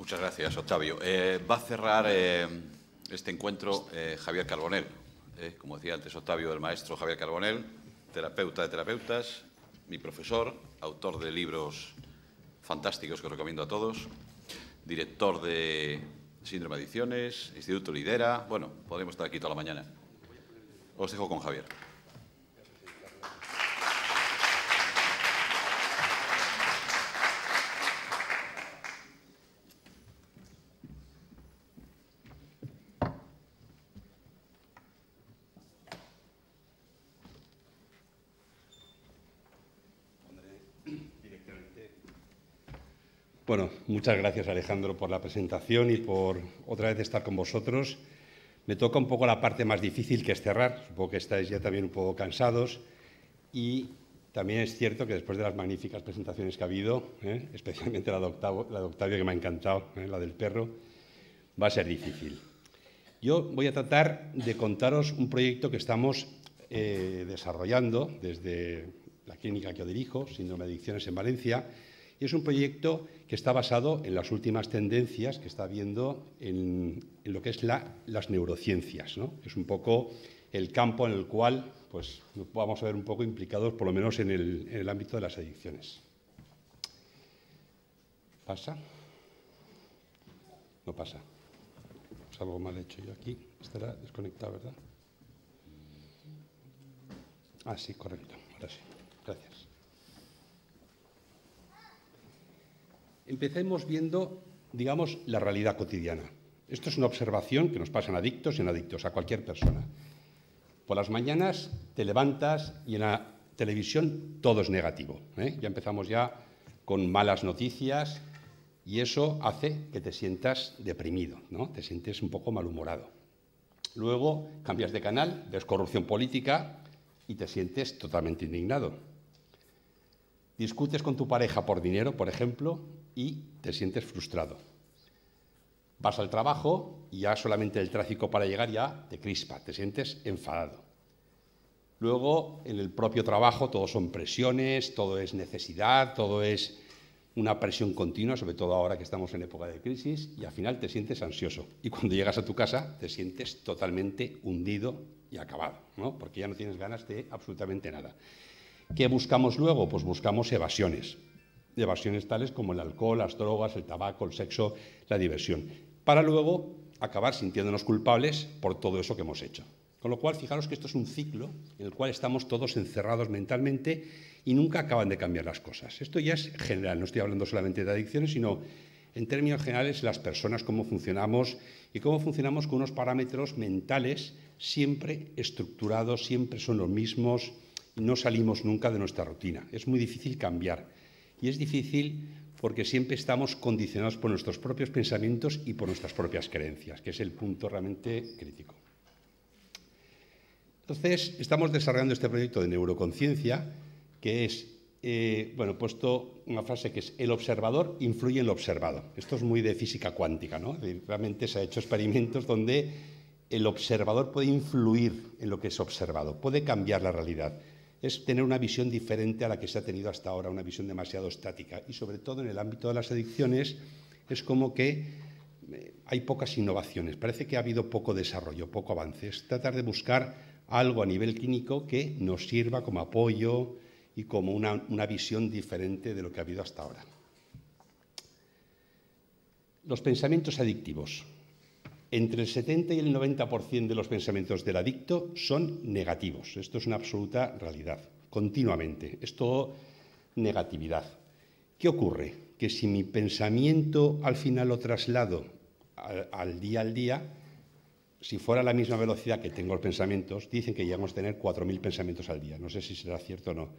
Muchas gracias, Octavio. Va a cerrar este encuentro Javier Carbonell. Como decía antes Octavio, el maestro Javier Carbonell, terapeuta de terapeutas, mi profesor, autor de libros fantásticos que os recomiendo a todos, director de Síndrome de Adicciones, Instituto Lidera. Bueno, podemos estar aquí toda la mañana. Os dejo con Javier. Bueno, muchas gracias, Alejandro, por la presentación y por otra vez estar con vosotros. Me toca un poco la parte más difícil, que es cerrar. Supongo que estáis ya también un poco cansados. Y también es cierto que después de las magníficas presentaciones que ha habido, especialmente la de Octavio, que me ha encantado, la del perro, va a ser difícil. Yo voy a tratar de contaros un proyecto que estamos desarrollando desde la clínica que yo dirijo, Síndrome de Adicciones en Valencia. Y es un proyecto que está basado en las últimas tendencias que está habiendo en lo que es las neurociencias, ¿no? Es un poco el campo en el cual pues, nos vamos a ver un poco implicados, por lo menos en el ámbito de las adicciones. ¿Pasa? No pasa. Es algo mal hecho yo aquí. Estará desconectado, ¿verdad? Ah, sí, correcto. Ahora sí. Gracias. Empecemos viendo, digamos, la realidad cotidiana. Esto es una observación que nos pasa en adictos y en adictos, a cualquier persona. Por las mañanas te levantas y en la televisión todo es negativo, Ya empezamos ya con malas noticias y eso hace que te sientas deprimido, ¿no? Te sientes un poco malhumorado. Luego cambias de canal, ves corrupción política y te sientes totalmente indignado. Discutes con tu pareja por dinero, por ejemplo, y te sientes frustrado. Vas al trabajo y ya solamente el tráfico para llegar ya te crispa, te sientes enfadado. Luego, en el propio trabajo, todo son presiones, todo es necesidad, todo es una presión continua, sobre todo ahora que estamos en época de crisis, y al final te sientes ansioso. Y cuando llegas a tu casa te sientes totalmente hundido y acabado, ¿no? Porque ya no tienes ganas de absolutamente nada. ¿Qué buscamos luego? Pues buscamos evasiones. Evasiones tales como el alcohol, las drogas, el tabaco, el sexo, la diversión, para luego acabar sintiéndonos culpables por todo eso que hemos hecho. Con lo cual, fijaros que esto es un ciclo en el cual estamos todos encerrados mentalmente y nunca acaban de cambiar las cosas. Esto ya es general, no estoy hablando solamente de adicciones, sino en términos generales las personas, cómo funcionamos y cómo funcionamos con unos parámetros mentales siempre estructurados, siempre son los mismos, no salimos nunca de nuestra rutina. Es muy difícil cambiar. Y es difícil porque siempre estamos condicionados por nuestros propios pensamientos y por nuestras propias creencias, que es el punto realmente crítico. Entonces, estamos desarrollando este proyecto de neuroconciencia, que es, bueno, puesto una frase que es el observador influye en lo observado. Esto es muy de física cuántica, ¿no? Realmente se han hecho experimentos donde el observador puede influir en lo que es observado, puede cambiar la realidad. Es tener una visión diferente a la que se ha tenido hasta ahora, una visión demasiado estática. Y sobre todo en el ámbito de las adicciones es como que hay pocas innovaciones, parece que ha habido poco desarrollo, poco avance. Es tratar de buscar algo a nivel clínico que nos sirva como apoyo y como una visión diferente de lo que ha habido hasta ahora. Los pensamientos adictivos. Entre el 70 y el 90% de los pensamientos del adicto son negativos. Esto es una absoluta realidad, continuamente. Es todo negatividad. ¿Qué ocurre? Que si mi pensamiento al final lo traslado al día, si fuera a la misma velocidad que tengo los pensamientos, dicen que llegamos a tener 4.000 pensamientos al día. No sé si será cierto o no,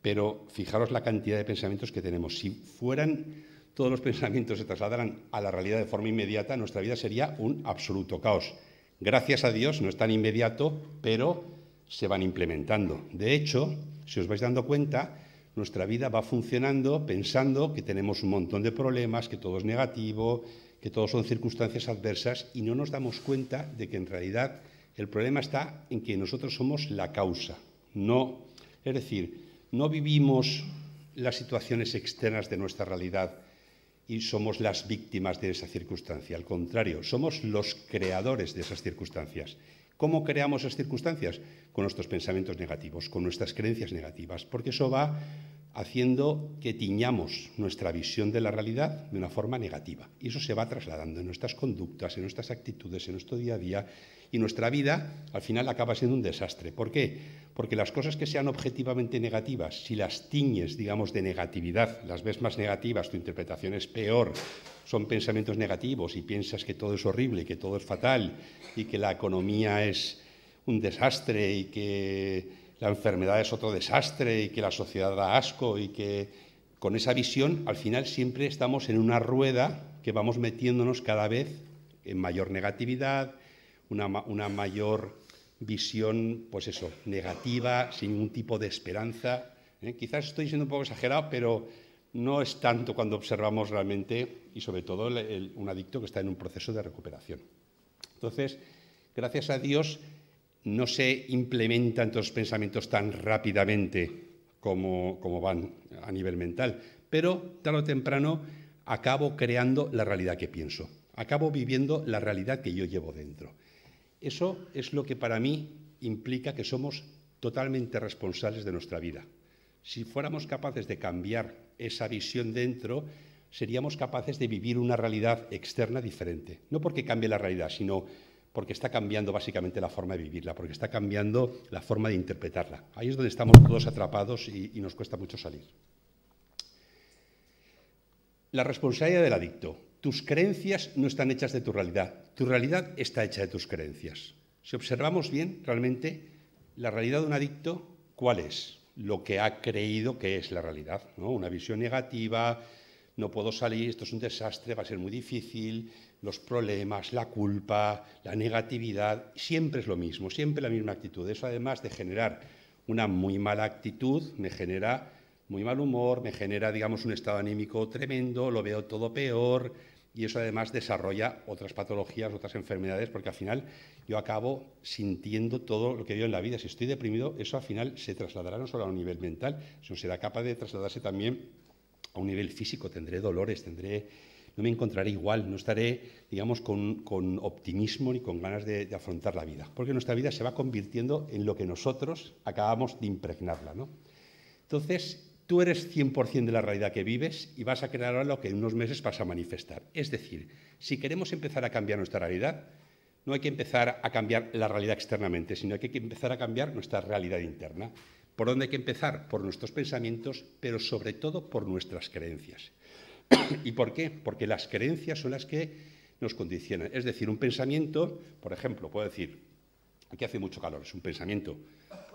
pero fijaros la cantidad de pensamientos que tenemos. Si fueran todos los pensamientos se trasladaran a la realidad de forma inmediata, nuestra vida sería un absoluto caos. Gracias a Dios no es tan inmediato, pero se van implementando. De hecho, si os vais dando cuenta, nuestra vida va funcionando pensando que tenemos un montón de problemas, que todo es negativo, que todo son circunstancias adversas y no nos damos cuenta de que en realidad el problema está en que nosotros somos la causa. Es decir, no vivimos las situaciones externas de nuestra realidad y somos las víctimas de esa circunstancia. Al contrario, somos los creadores de esas circunstancias. ¿Cómo creamos esas circunstancias? Con nuestros pensamientos negativos, con nuestras creencias negativas, porque eso va haciendo que tiñamos nuestra visión de la realidad de una forma negativa. Y eso se va trasladando en nuestras conductas, en nuestras actitudes, en nuestro día a día, y nuestra vida al final acaba siendo un desastre. ¿Por qué? Porque las cosas que sean objetivamente negativas, si las tiñes, digamos, de negatividad, las ves más negativas, tu interpretación es peor, son pensamientos negativos y piensas que todo es horrible, que todo es fatal y que la economía es un desastre y que la enfermedad es otro desastre y que la sociedad da asco y que con esa visión al final siempre estamos en una rueda que vamos metiéndonos cada vez en mayor negatividad, una mayor visión, pues eso, negativa, sin ningún tipo de esperanza. Quizás estoy siendo un poco exagerado, pero no es tanto cuando observamos realmente, y sobre todo un adicto que está en un proceso de recuperación. Entonces, gracias a Dios, no se implementan estos pensamientos tan rápidamente como van a nivel mental, pero tarde o temprano acabo creando la realidad que pienso, acabo viviendo la realidad que yo llevo dentro. Eso es lo que para mí implica que somos totalmente responsables de nuestra vida. Si fuéramos capaces de cambiar esa visión dentro, seríamos capaces de vivir una realidad externa diferente. No porque cambie la realidad, sino porque está cambiando básicamente la forma de vivirla, porque está cambiando la forma de interpretarla. Ahí es donde estamos todos atrapados y nos cuesta mucho salir. La responsabilidad del adicto. Tus creencias no están hechas de tu realidad está hecha de tus creencias. Si observamos bien, realmente, la realidad de un adicto, ¿cuál es? Lo que ha creído que es la realidad, ¿no? Una visión negativa, no puedo salir, esto es un desastre, va a ser muy difícil, los problemas, la culpa, la negatividad, siempre es lo mismo, siempre la misma actitud. Eso, además de generar una muy mala actitud, me genera muy mal humor, me genera, digamos, un estado anímico tremendo, lo veo todo peor y eso además desarrolla otras patologías, otras enfermedades, porque al final yo acabo sintiendo todo lo que veo en la vida. Si estoy deprimido, eso al final se trasladará no solo a un nivel mental, sino será capaz de trasladarse también a un nivel físico. Tendré dolores, no me encontraré igual, no estaré, digamos, con optimismo ni con ganas de afrontar la vida, porque nuestra vida se va convirtiendo en lo que nosotros acabamos de impregnarla, ¿no? Entonces, tú eres 100% de la realidad que vives y vas a crear ahora lo que en unos meses vas a manifestar. Es decir, si queremos empezar a cambiar nuestra realidad, no hay que empezar a cambiar la realidad externamente, sino hay que empezar a cambiar nuestra realidad interna. ¿Por dónde hay que empezar? Por nuestros pensamientos, pero sobre todo por nuestras creencias. ¿Y por qué? Porque las creencias son las que nos condicionan. Es decir, un pensamiento, por ejemplo, puedo decir, aquí hace mucho calor, es un pensamiento.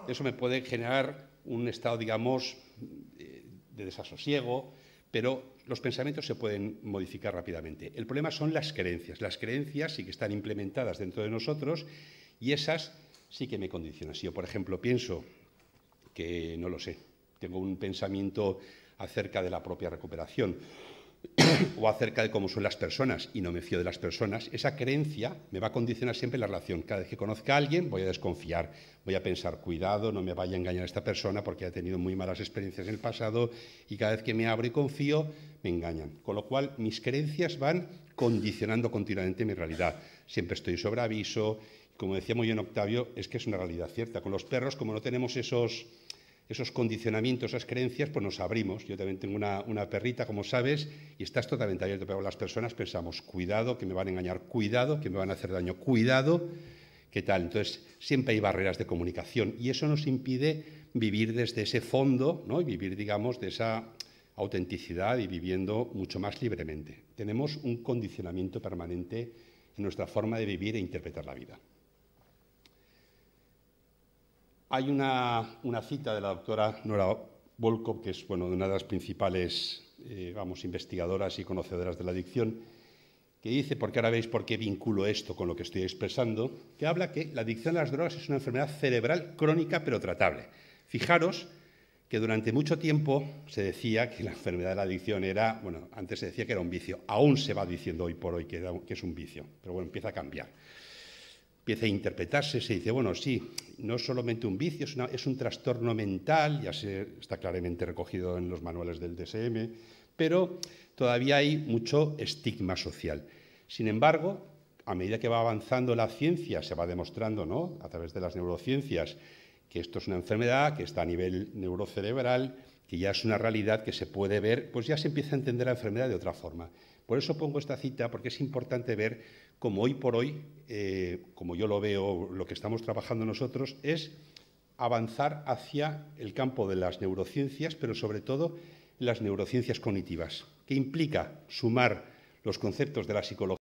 Eso me puede generar un estado, digamos, de desasosiego, pero los pensamientos se pueden modificar rápidamente. El problema son las creencias. Las creencias sí que están implementadas dentro de nosotros y esas sí que me condicionan. Si yo, por ejemplo, pienso que, no lo sé, tengo un pensamiento acerca de la propia recuperación o acerca de cómo son las personas y no me fío de las personas, esa creencia me va a condicionar siempre la relación. Cada vez que conozca a alguien voy a desconfiar, voy a pensar, cuidado, no me vaya a engañar esta persona porque ha tenido muy malas experiencias en el pasado y cada vez que me abro y confío me engañan. Con lo cual mis creencias van condicionando continuamente mi realidad. Siempre estoy sobre aviso. Como decía muy bien Octavio, es que es una realidad cierta. Con los perros, como no tenemos esos condicionamientos, esas creencias, pues nos abrimos. Yo también tengo una perrita, como sabes, y estás totalmente abierto, pero las personas pensamos, cuidado, que me van a engañar, cuidado, que me van a hacer daño, cuidado, ¿qué tal? Entonces, siempre hay barreras de comunicación y eso nos impide vivir desde ese fondo, ¿no? Y vivir, digamos, de esa autenticidad y viviendo mucho más libremente. Tenemos un condicionamiento permanente en nuestra forma de vivir e interpretar la vida. Hay una cita de la doctora Nora Volkow, que es una de las principales investigadoras y conocedoras de la adicción, que dice, porque ahora veis por qué vinculo esto con lo que estoy expresando, que habla que la adicción a las drogas es una enfermedad cerebral crónica pero tratable. Fijaros que durante mucho tiempo se decía que la enfermedad de la adicción era, antes se decía que era un vicio, aún se va diciendo hoy por hoy que es un vicio, pero empieza a cambiar. Empieza a interpretarse, se dice, sí, no es solamente un vicio, es un trastorno mental, ya está claramente recogido en los manuales del DSM, pero todavía hay mucho estigma social. Sin embargo, a medida que va avanzando la ciencia, se va demostrando, ¿no?, a través de las neurociencias, que esto es una enfermedad, que está a nivel neurocerebral, que ya es una realidad que se puede ver, pues ya se empieza a entender la enfermedad de otra forma. Por eso pongo esta cita, porque es importante ver cómo hoy por hoy, como yo lo veo, lo que estamos trabajando nosotros, es avanzar hacia el campo de las neurociencias, pero sobre todo las neurociencias cognitivas, que implica sumar los conceptos de la psicología